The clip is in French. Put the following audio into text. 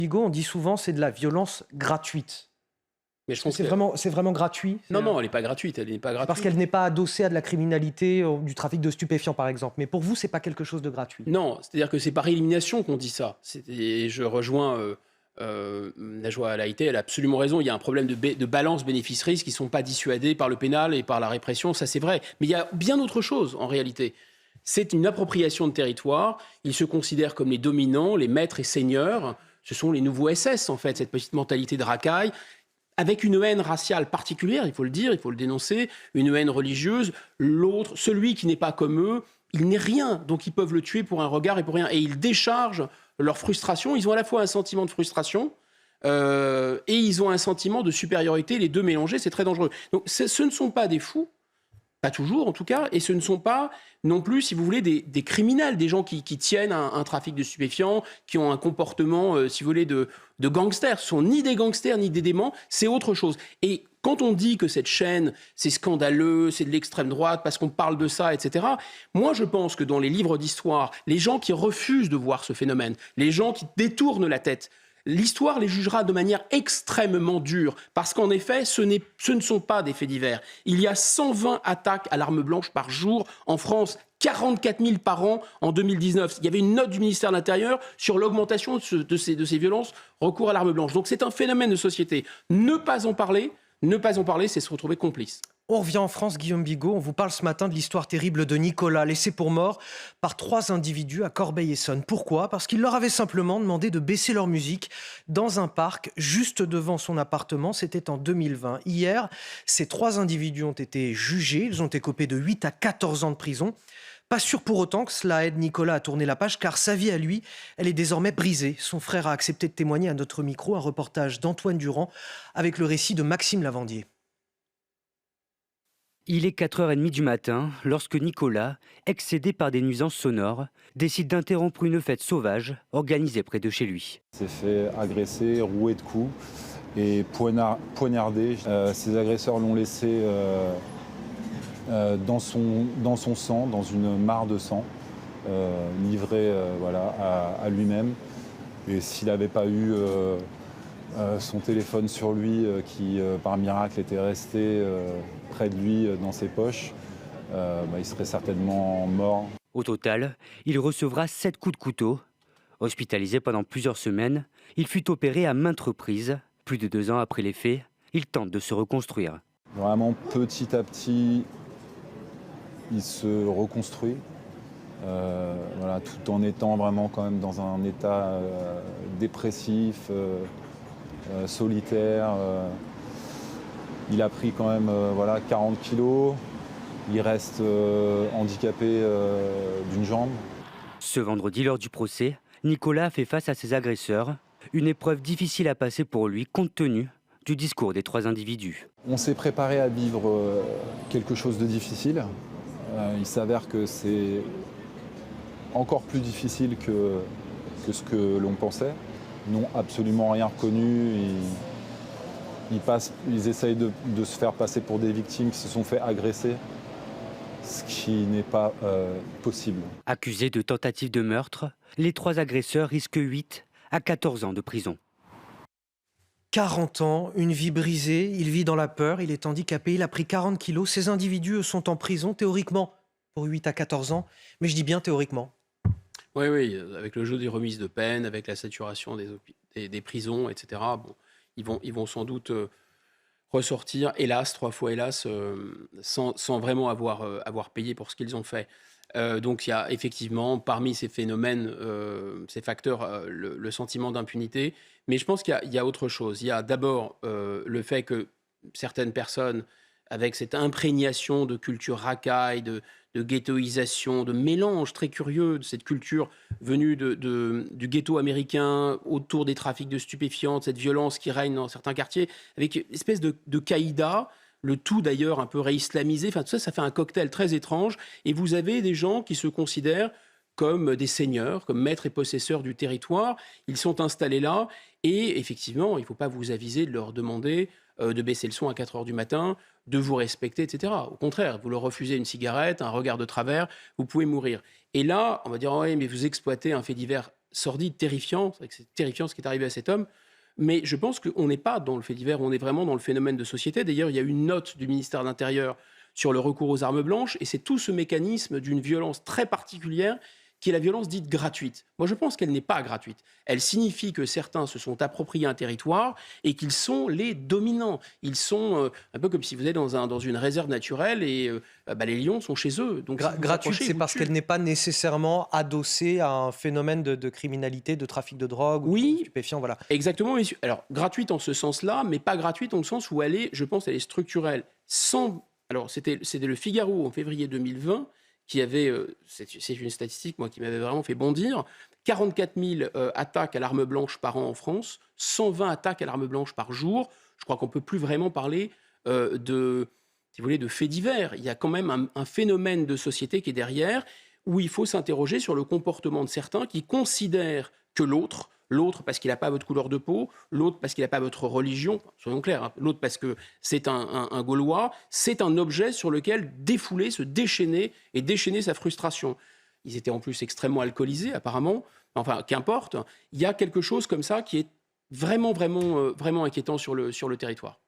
Bigot, on dit souvent c'est de la violence gratuite. Mais je pense C'est vraiment gratuit? non, non, elle n'est pas gratuite, elle n'est pas C'est parce gratuite. qu'elle n'est pas adossée à de la criminalité, du trafic de stupéfiants, par exemple. Mais pour vous, c'est pas quelque chose de gratuit? Non, c'est-à-dire que c'est par élimination qu'on dit ça. Et je rejoins Najwa Al-Haïté, elle a absolument raison. Il y a un problème de balance bénéfice-risque qui ne sont pas dissuadés par le pénal et par la répression, ça c'est vrai. Mais il y a bien autre chose en réalité. C'est une appropriation de territoire. Ils se considèrent comme les dominants, les maîtres et seigneurs. Ce sont les nouveaux SS, en fait, cette petite mentalité de racaille, avec une haine raciale particulière, il faut le dire, il faut le dénoncer, une haine religieuse. L'autre, celui qui n'est pas comme eux, il n'est rien. Donc ils peuvent le tuer pour un regard et pour rien. Et ils déchargent leur frustration. Ils ont à la fois un sentiment de frustration et ils ont un sentiment de supériorité. Les deux mélangés, c'est très dangereux. Donc ce ne sont pas des fous. Pas toujours, en tout cas, et ce ne sont pas non plus, si vous voulez, des criminels, des gens qui tiennent un trafic de stupéfiants, qui ont un comportement, si vous voulez, de gangsters. Ce sont ni des gangsters, ni des déments, c'est autre chose. Et quand on dit que cette chaîne, c'est scandaleux, c'est de l'extrême droite, parce qu'on parle de ça, etc., moi, je pense que dans les livres d'histoire, les gens qui refusent de voir ce phénomène, les gens qui détournent la tête, l'histoire les jugera de manière extrêmement dure, parce qu'en effet, ce ne sont pas des faits divers. Il y a 120 attaques à l'arme blanche par jour en France, 44 000 par an en 2019. Il y avait une note du ministère de l'Intérieur sur l'augmentation de ces violences, recours à l'arme blanche. Donc c'est un phénomène de société. Ne pas en parler, c'est se retrouver complice. On revient en France, Guillaume Bigot. On vous parle ce matin de l'histoire terrible de Nicolas, laissé pour mort par 3 individus à Corbeil-Essonnes. Pourquoi? Parce qu'il leur avait simplement demandé de baisser leur musique dans un parc juste devant son appartement. C'était en 2020. Hier, ces 3 individus ont été jugés. Ils ont écopé de 8 à 14 ans de prison. Pas sûr pour autant que cela aide Nicolas à tourner la page, car sa vie à lui, elle est désormais brisée. Son frère a accepté de témoigner à notre micro. Un reportage d'Antoine Durand avec le récit de Maxime Lavandier. Il est 4h30 du matin lorsque Nicolas, excédé par des nuisances sonores, décide d'interrompre une fête sauvage organisée près de chez lui. Il s'est fait agresser, rouer de coups et poignarder. Ces agresseurs l'ont laissé dans son sang, dans une mare de sang, livré à lui-même. Et s'il n'avait pas eu son téléphone sur lui qui, par miracle, était resté près de lui dans ses poches, il serait certainement mort. Au total, il recevra 7 coups de couteau. Hospitalisé pendant plusieurs semaines, il fut opéré à maintes reprises. Plus de 2 ans après les faits, il tente de se reconstruire. Vraiment, petit à petit, il se reconstruit. Tout en étant vraiment quand même dans un état dépressif, solitaire. Il a pris quand même 40 kilos. Il reste handicapé d'une jambe. Ce vendredi, lors du procès, Nicolas a fait face à ses agresseurs. Une épreuve difficile à passer pour lui, compte tenu du discours des 3 individus. On s'est préparé à vivre quelque chose de difficile. Il s'avère que c'est encore plus difficile que ce que l'on pensait. Ils n'ont absolument rien reconnu. Ils essayent de se faire passer pour des victimes qui se sont fait agresser, ce qui n'est pas possible. Accusés de tentative de meurtre, les 3 agresseurs risquent 8 à 14 ans de prison. 40 ans, une vie brisée, il vit dans la peur, il est handicapé, il a pris 40 kilos. Ces individus sont en prison théoriquement pour 8 à 14 ans, mais je dis bien théoriquement. Oui, avec le jeu des remises de peine, avec la saturation des prisons, etc. Bon, ils vont sans doute ressortir, hélas, 3 fois hélas, sans vraiment avoir payé pour ce qu'ils ont fait. Donc il y a effectivement, parmi ces phénomènes, ces facteurs, le sentiment d'impunité. Mais je pense qu'il y a autre chose. Il y a d'abord le fait que certaines personnes, avec cette imprégnation de culture racaille, de ghettoisation, de mélange très curieux de cette culture venue du ghetto américain autour des trafics de stupéfiants, de cette violence qui règne dans certains quartiers, avec une espèce de caïda, le tout d'ailleurs un peu réislamisé. Enfin, tout ça, ça fait un cocktail très étrange. Et vous avez des gens qui se considèrent comme des seigneurs, comme maîtres et possesseurs du territoire. Ils sont installés là. Et effectivement, il ne faut pas vous aviser de leur demander de baisser le son à 4 heures du matin, de vous respecter, etc. Au contraire, vous leur refusez une cigarette, un regard de travers, vous pouvez mourir. Et là, on va dire, oui, mais vous exploitez un fait divers sordide, terrifiant. C'est vrai que c'est terrifiant ce qui est arrivé à cet homme. Mais je pense qu'on n'est pas dans le fait divers, on est vraiment dans le phénomène de société. D'ailleurs, il y a une note du ministère de l'Intérieur sur le recours aux armes blanches, et c'est tout ce mécanisme d'une violence très particulière qui est la violence dite gratuite. Moi, je pense qu'elle n'est pas gratuite. Elle signifie que certains se sont appropriés un territoire et qu'ils sont les dominants. Ils sont un peu comme si vous êtes dans une réserve naturelle et les lions sont chez eux. Donc, si vous Gratuite, approchez, ils c'est vous parce tuent. qu'elle n'est pas nécessairement adossée à un phénomène de criminalité, de trafic de drogue ou Oui. de stupéfiants. Voilà. Exactement, messieurs. Alors, gratuite en ce sens-là, mais pas gratuite dans le sens où elle est, je pense, elle est structurelle. Alors, c'était le Figaro en février 2020 qui avait, c'est une statistique, moi, qui m'avait vraiment fait bondir, 44 000 attaques à l'arme blanche par an en France, 120 attaques à l'arme blanche par jour. Je crois qu'on ne peut plus vraiment parler si vous voulez, de faits divers. Il y a quand même un phénomène de société qui est derrière, où il faut s'interroger sur le comportement de certains qui considèrent que l'autre parce qu'il n'a pas votre couleur de peau, l'autre parce qu'il n'a pas votre religion, soyons clairs, hein, l'autre parce que c'est un Gaulois, c'est un objet sur lequel défouler, se déchaîner et déchaîner sa frustration. Ils étaient en plus extrêmement alcoolisés apparemment, enfin qu'importe, il y a quelque chose comme ça qui est vraiment inquiétant sur le territoire.